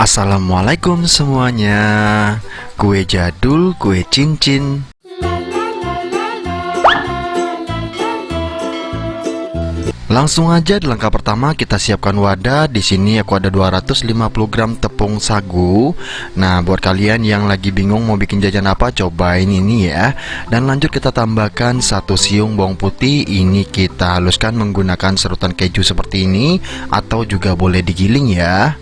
Assalamualaikum semuanya. Kue jadul, kue cincin. Langsung aja di langkah pertama kita siapkan wadah. Di sini aku ada 250 gram tepung sagu. Nah, buat kalian yang lagi bingung mau bikin jajan apa, cobain ini ya. Dan lanjut kita tambahkan 1 siung bawang putih. Ini kita haluskan menggunakan serutan keju seperti ini, atau juga boleh digiling ya.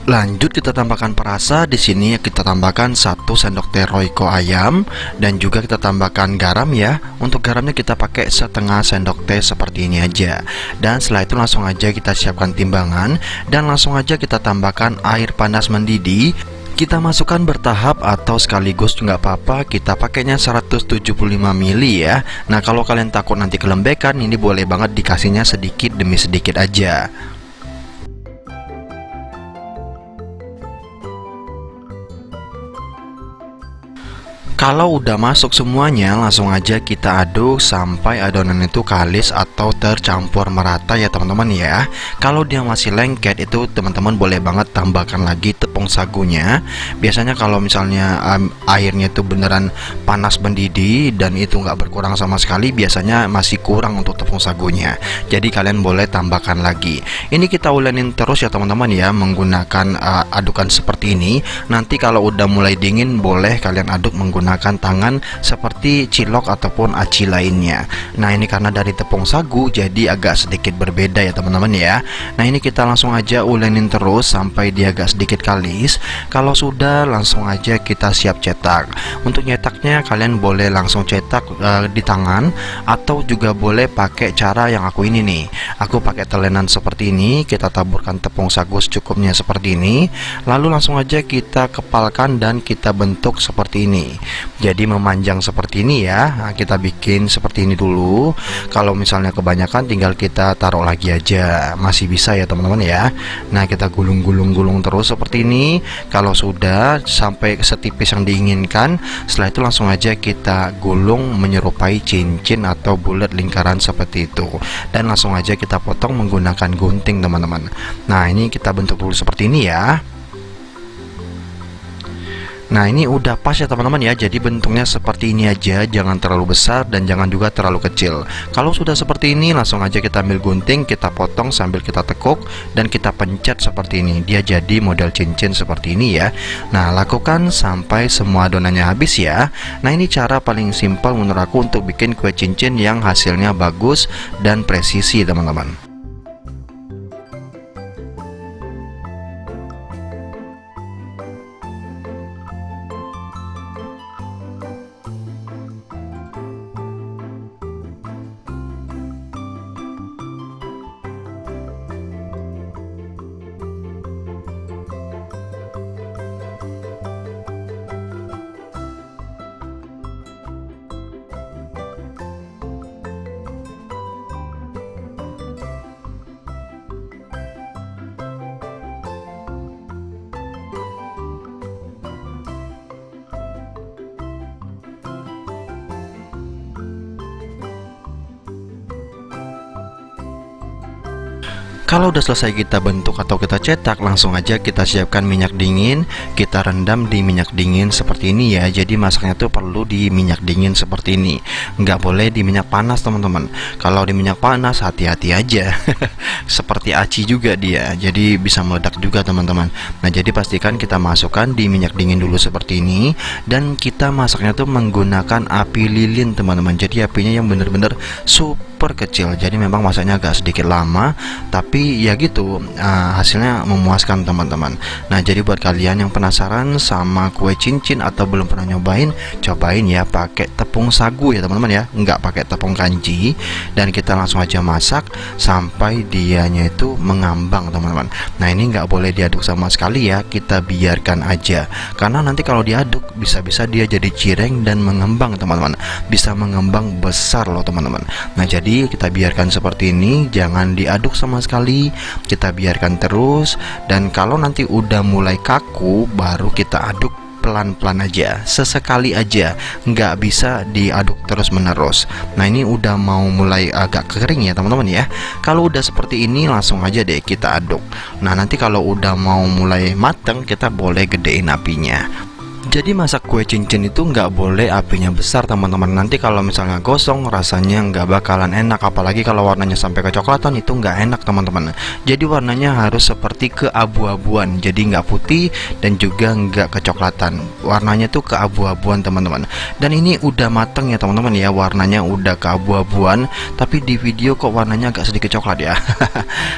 Lanjut kita tambahkan perasa. Di sini kita tambahkan 1 sendok teh Royco ayam, dan juga kita tambahkan garam ya. Untuk garamnya kita pakai setengah sendok teh seperti ini aja. Dan setelah itu langsung aja kita siapkan timbangan, dan langsung aja kita tambahkan air panas mendidih. Kita masukkan bertahap atau sekaligus nggak apa-apa. Kita pakainya 175 ml ya. Nah, kalau kalian takut nanti kelembekan, ini boleh banget dikasihnya sedikit demi sedikit aja. Kalau udah masuk semuanya, langsung aja kita aduk sampai adonan itu kalis atau tercampur merata ya teman-teman ya. Kalau dia masih lengket, itu teman-teman boleh banget tambahkan lagi tepung sagunya. Biasanya kalau misalnya airnya itu beneran panas mendidih dan itu nggak berkurang sama sekali, biasanya masih kurang untuk tepung sagunya. Jadi kalian boleh tambahkan lagi. Ini kita ulenin terus ya teman-teman ya, menggunakan adukan seperti ini. Nanti kalau udah mulai dingin, boleh kalian aduk menggunakan tangan seperti cilok ataupun aci lainnya. Nah, ini karena dari tepung sagu jadi agak sedikit berbeda ya teman-teman ya. Nah, ini kita langsung aja ulenin terus sampai dia agak sedikit kalis. Kalau sudah, langsung aja kita siap cetak. Untuk nyetaknya kalian boleh langsung cetak di tangan, atau juga boleh pakai cara yang aku ini nih. Aku pakai telenan seperti ini. Kita taburkan tepung sagu secukupnya seperti ini, lalu langsung aja kita kepalkan dan kita bentuk seperti ini. Jadi memanjang seperti ini ya. Nah, kita bikin seperti ini dulu. Kalau misalnya kebanyakan, tinggal kita taruh lagi aja, masih bisa ya teman-teman ya. Nah, kita gulung-gulung terus seperti ini. Kalau sudah sampai setipis yang diinginkan, setelah itu langsung aja kita gulung menyerupai cincin atau bulat lingkaran seperti itu, dan langsung aja kita potong menggunakan gunting teman-teman. Nah, ini kita bentuk dulu seperti ini ya. Nah, ini udah pas ya teman-teman ya. Jadi bentuknya seperti ini aja, jangan terlalu besar dan jangan juga terlalu kecil. Kalau sudah seperti ini, langsung aja kita ambil gunting, kita potong sambil kita tekuk dan kita pencet seperti ini. Dia jadi model cincin seperti ini ya. Nah, lakukan sampai semua adonannya habis ya. Nah, ini cara paling simpel menurut aku untuk bikin kue cincin yang hasilnya bagus dan presisi teman-teman. Kalau udah selesai kita bentuk atau kita cetak, langsung aja kita siapkan minyak dingin. Kita rendam di minyak dingin seperti ini ya. Jadi masaknya tuh perlu di minyak dingin seperti ini, nggak boleh di minyak panas teman-teman. Kalau di minyak panas, hati-hati aja. Seperti aci juga dia, jadi bisa meledak juga teman-teman. Nah, jadi pastikan kita masukkan di minyak dingin dulu seperti ini, dan kita masaknya tuh menggunakan api lilin teman-teman. Jadi apinya yang bener-bener super kecil. Jadi memang masaknya agak sedikit lama, tapi ya gitu, hasilnya memuaskan teman-teman. Nah, jadi buat kalian yang penasaran sama kue cincin atau belum pernah nyobain, cobain ya pakai tepung sagu ya teman-teman ya, nggak pakai tepung kanji. Dan kita langsung aja masak sampai dianya itu mengambang teman-teman. Nah, ini nggak boleh diaduk sama sekali ya, kita biarkan aja, karena nanti kalau diaduk bisa-bisa dia jadi cireng dan mengembang teman-teman, bisa mengembang besar loh teman-teman. Nah, jadi kita biarkan seperti ini, jangan diaduk sama sekali, kita biarkan terus. Dan kalau nanti udah mulai kaku, baru kita aduk pelan-pelan aja, sesekali aja, nggak bisa diaduk terus menerus. Nah ini udah mau mulai agak kering ya teman-teman ya. Kalau udah seperti ini langsung aja deh kita aduk. Nah nanti kalau udah mau mulai mateng kita boleh gedein apinya. Jadi masak kue cincin itu nggak boleh apinya besar teman-teman. Nanti kalau misalnya gosong rasanya nggak bakalan enak. Apalagi kalau warnanya sampai kecoklatan itu nggak enak teman-teman. Jadi warnanya harus seperti keabu-abuan. Jadi nggak putih dan juga nggak kecoklatan. Warnanya tuh keabu-abuan teman-teman. Dan ini udah mateng ya teman-teman ya. Warnanya udah keabu-abuan. Tapi di video kok warnanya agak sedikit coklat ya.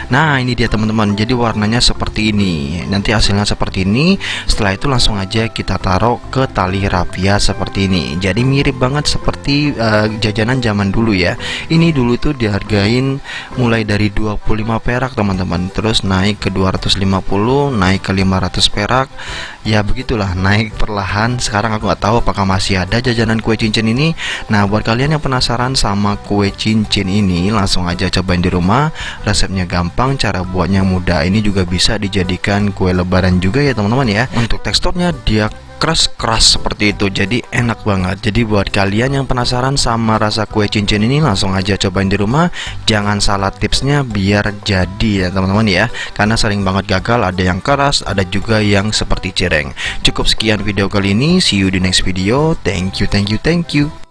Nah ini dia teman-teman. Jadi warnanya seperti ini. Nanti hasilnya seperti ini. Setelah itu langsung aja kita taruh ke tali rafia seperti ini. Jadi mirip banget seperti jajanan zaman dulu ya. Ini dulu tuh dihargain mulai dari 25 perak teman-teman, terus naik ke 250, naik ke 500 perak. Ya begitulah, naik perlahan. Sekarang aku nggak tahu apakah masih ada jajanan kue cincin ini. Nah buat kalian yang penasaran sama kue cincin ini, langsung aja cobain di rumah. Resepnya gampang, cara buatnya mudah. Ini juga bisa dijadikan kue lebaran juga ya teman-teman ya. Untuk teksturnya dia keras seperti itu, jadi enak banget. Jadi buat kalian yang penasaran sama rasa kue cincin ini, langsung aja cobain di rumah. Jangan salah tipsnya biar jadi ya teman-teman ya, karena sering banget gagal. Ada yang keras, ada juga yang seperti cireng. Cukup sekian video kali ini, see you di next video. Thank you.